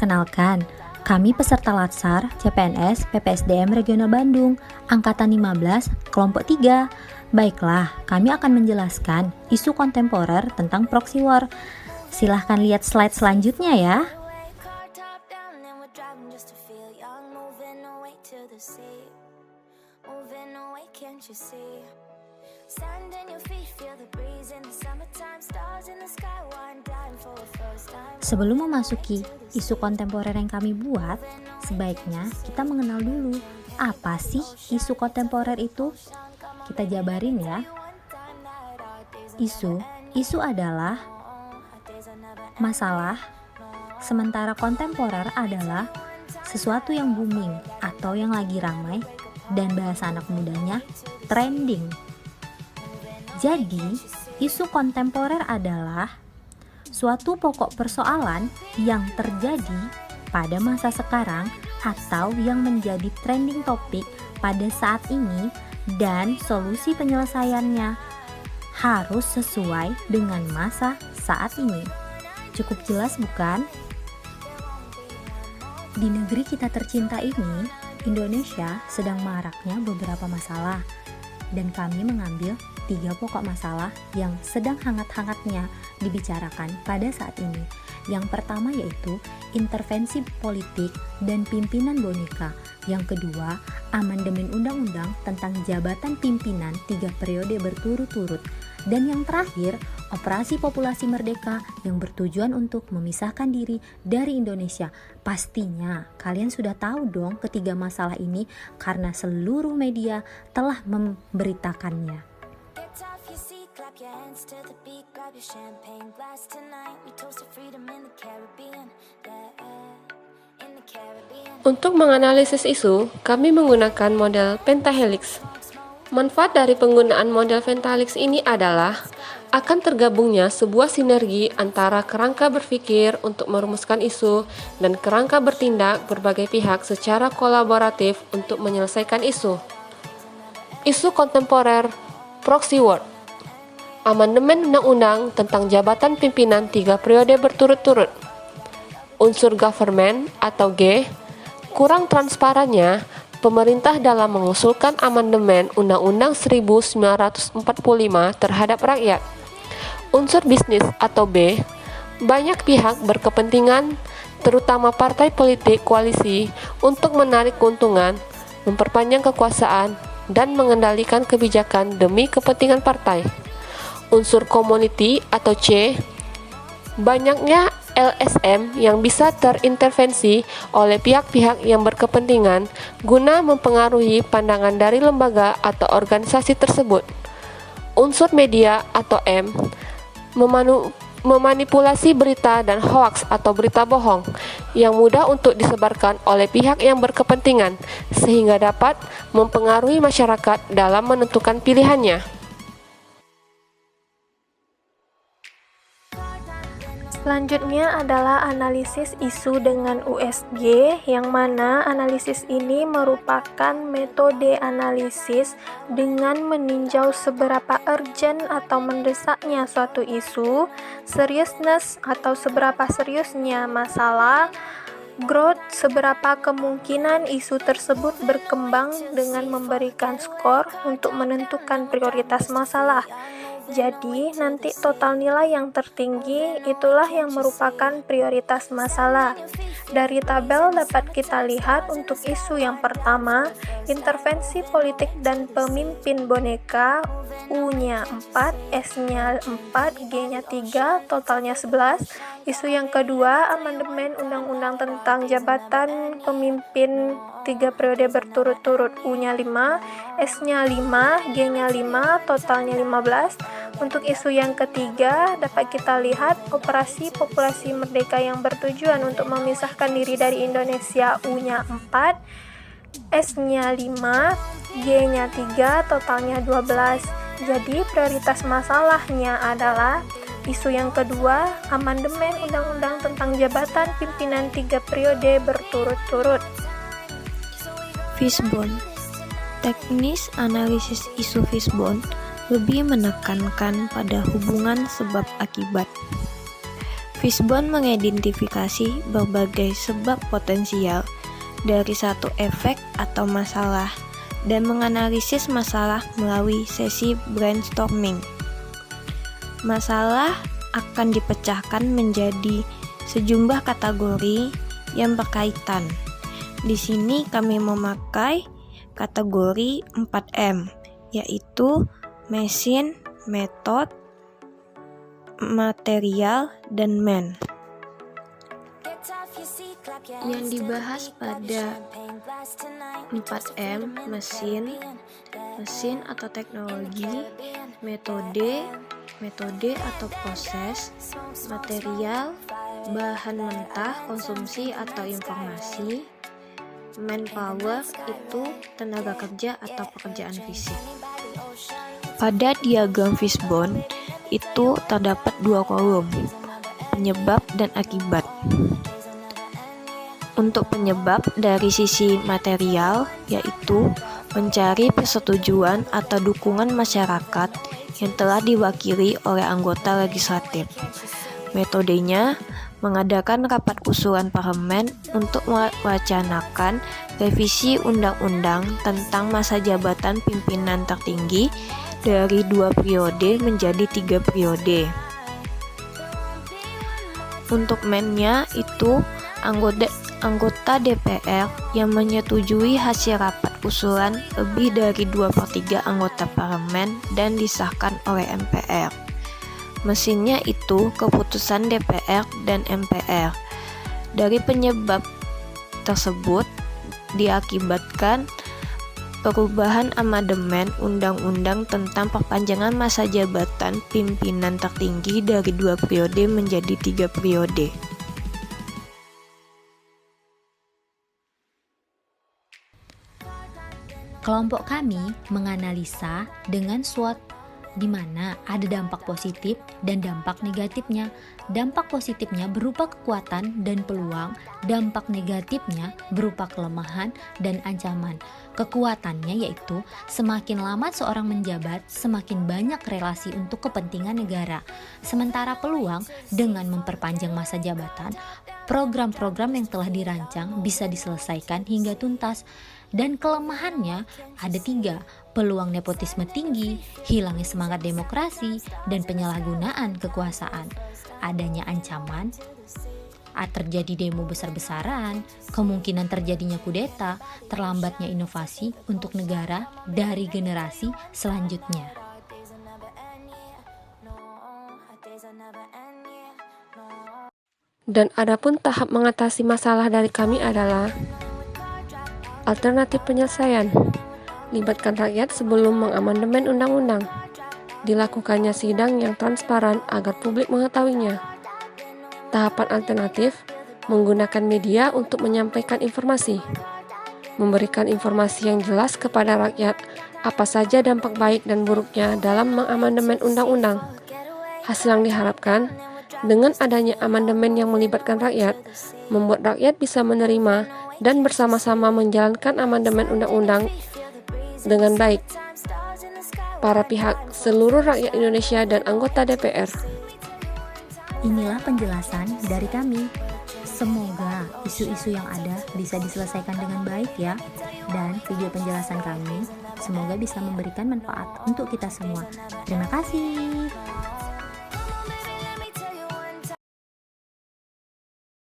Perkenalkan, kami peserta Latsar CPNS PPSDM Regional Bandung, Angkatan 15, Kelompok 3. Baiklah, kami akan menjelaskan isu kontemporer tentang proxy war. Silahkan lihat slide selanjutnya ya. Sebelum memasuki isu kontemporer yang kami buat, sebaiknya kita mengenal dulu apa sih isu kontemporer itu. Kita jabarin ya. Isu adalah masalah, sementara kontemporer adalah sesuatu yang booming atau yang lagi ramai, dan bahasa anak mudanya trending. Jadi, isu kontemporer adalah suatu pokok persoalan yang terjadi pada masa sekarang atau yang menjadi trending topik pada saat ini, dan solusi penyelesaiannya harus sesuai dengan masa saat ini. Cukup jelas bukan? Di negeri kita tercinta ini, Indonesia, sedang maraknya beberapa masalah, dan kami mengambil 3 pokok masalah yang sedang hangat-hangatnya dibicarakan pada saat ini. Yang pertama yaitu intervensi politik dan pimpinan boneka. Yang kedua, amandemen undang-undang tentang jabatan pimpinan 3 periode berturut-turut. Dan yang terakhir, operasi populasi merdeka yang bertujuan untuk memisahkan diri dari Indonesia. Pastinya kalian sudah tahu dong ketiga masalah ini karena seluruh media telah memberitakannya. Untuk menganalisis isu, kami menggunakan model pentahelix. Manfaat dari penggunaan model pentahelix ini adalah akan tergabungnya sebuah sinergi antara kerangka berpikir untuk merumuskan isu dan kerangka bertindak berbagai pihak secara kolaboratif untuk menyelesaikan isu. Isu kontemporer proxy war. Amandemen undang-undang tentang jabatan pimpinan 3 periode berturut-turut. Unsur government atau G. Kurang transparannya pemerintah dalam mengusulkan amandemen Undang-Undang 1945 terhadap rakyat. Unsur bisnis atau B. Banyak pihak berkepentingan, terutama partai politik koalisi, untuk menarik keuntungan, memperpanjang kekuasaan, dan mengendalikan kebijakan demi kepentingan partai. Unsur community atau C. Banyaknya LSM yang bisa terintervensi oleh pihak-pihak yang berkepentingan guna mempengaruhi pandangan dari lembaga atau organisasi tersebut. Unsur media atau M. Memanipulasi berita dan hoaks atau berita bohong yang mudah untuk disebarkan oleh pihak yang berkepentingan sehingga dapat mempengaruhi masyarakat dalam menentukan pilihannya. Selanjutnya adalah analisis isu dengan USG, yang mana analisis ini merupakan metode analisis dengan meninjau seberapa urgent atau mendesaknya suatu isu, seriousness atau seberapa seriusnya masalah, growth, seberapa kemungkinan isu tersebut berkembang dengan memberikan skor untuk menentukan prioritas masalah. Jadi, nanti total nilai yang tertinggi itulah yang merupakan prioritas masalah. Dari tabel dapat kita lihat untuk isu yang pertama, intervensi politik dan pemimpin boneka, U-nya 4, S-nya 4, G-nya 3, totalnya 11. Isu yang kedua, amandemen undang-undang tentang jabatan pemimpin 3 periode berturut-turut, U-nya 5, S-nya 5, G-nya 5, totalnya 15. Untuk isu yang ketiga, dapat kita lihat operasi populasi merdeka yang bertujuan untuk memisahkan diri dari Indonesia, U-nya 4, S-nya 5, G-nya 3, totalnya 12. Jadi prioritas masalahnya adalah isu yang kedua, amandemen undang-undang tentang jabatan pimpinan 3 periode berturut-turut. Fishbone. Teknis analisis isu Fishbone lebih menekankan pada hubungan sebab akibat. Fishbone mengidentifikasi berbagai sebab potensial dari satu efek atau masalah dan menganalisis masalah melalui sesi brainstorming. Masalah akan dipecahkan menjadi sejumlah kategori yang berkaitan. Di sini kami memakai kategori 4M, yaitu mesin, method, material, dan man. Yang dibahas pada 4M, mesin atau teknologi, metode atau proses, material, bahan mentah, konsumsi atau informasi, manpower itu tenaga kerja atau pekerjaan fisik. Pada diagram Fishbone itu terdapat dua kolom, penyebab dan akibat. Untuk penyebab dari sisi material, yaitu mencari persetujuan atau dukungan masyarakat yang telah diwakili oleh anggota legislatif. Metodenya mengadakan rapat usulan parlemen untuk mewacanakan revisi undang-undang tentang masa jabatan pimpinan tertinggi dari 2 periode menjadi 3 periode. Untuk man-nya itu anggota DPR yang menyetujui hasil rapat usulan lebih dari 2/3 anggota parlemen dan disahkan oleh MPR. Mesinnya itu keputusan DPR dan MPR. Dari penyebab tersebut diakibatkan perubahan amandemen Undang-Undang tentang perpanjangan masa jabatan pimpinan tertinggi dari 2 periode menjadi 3 periode. Kelompok kami menganalisa dengan SWOT di mana ada dampak positif dan dampak negatifnya. Dampak positifnya berupa kekuatan dan peluang, dampak negatifnya berupa kelemahan dan ancaman. Kekuatannya yaitu semakin lama seorang menjabat, semakin banyak relasi untuk kepentingan negara. Sementara peluang dengan memperpanjang masa jabatan, program-program yang telah dirancang bisa diselesaikan hingga tuntas. Dan kelemahannya ada 3, peluang nepotisme tinggi, hilangnya semangat demokrasi, dan penyalahgunaan kekuasaan. Adanya ancaman, terjadi demo besar-besaran, kemungkinan terjadinya kudeta, terlambatnya inovasi untuk negara dari generasi selanjutnya. Dan adapun tahap mengatasi masalah dari kami adalah alternatif penyelesaian. Libatkan rakyat sebelum mengamandemen undang-undang. Dilakukannya sidang yang transparan agar publik mengetahuinya. Tahapan alternatif, menggunakan media untuk menyampaikan informasi. Memberikan informasi yang jelas kepada rakyat apa saja dampak baik dan buruknya dalam mengamandemen undang-undang. Hasil yang diharapkan, dengan adanya amandemen yang melibatkan rakyat, membuat rakyat bisa menerima dan bersama-sama menjalankan amandemen undang-undang dengan baik. Para pihak, seluruh rakyat Indonesia dan anggota DPR. Inilah penjelasan dari kami. Semoga isu-isu yang ada bisa diselesaikan dengan baik ya. Dan video penjelasan kami semoga bisa memberikan manfaat untuk kita semua. Terima kasih.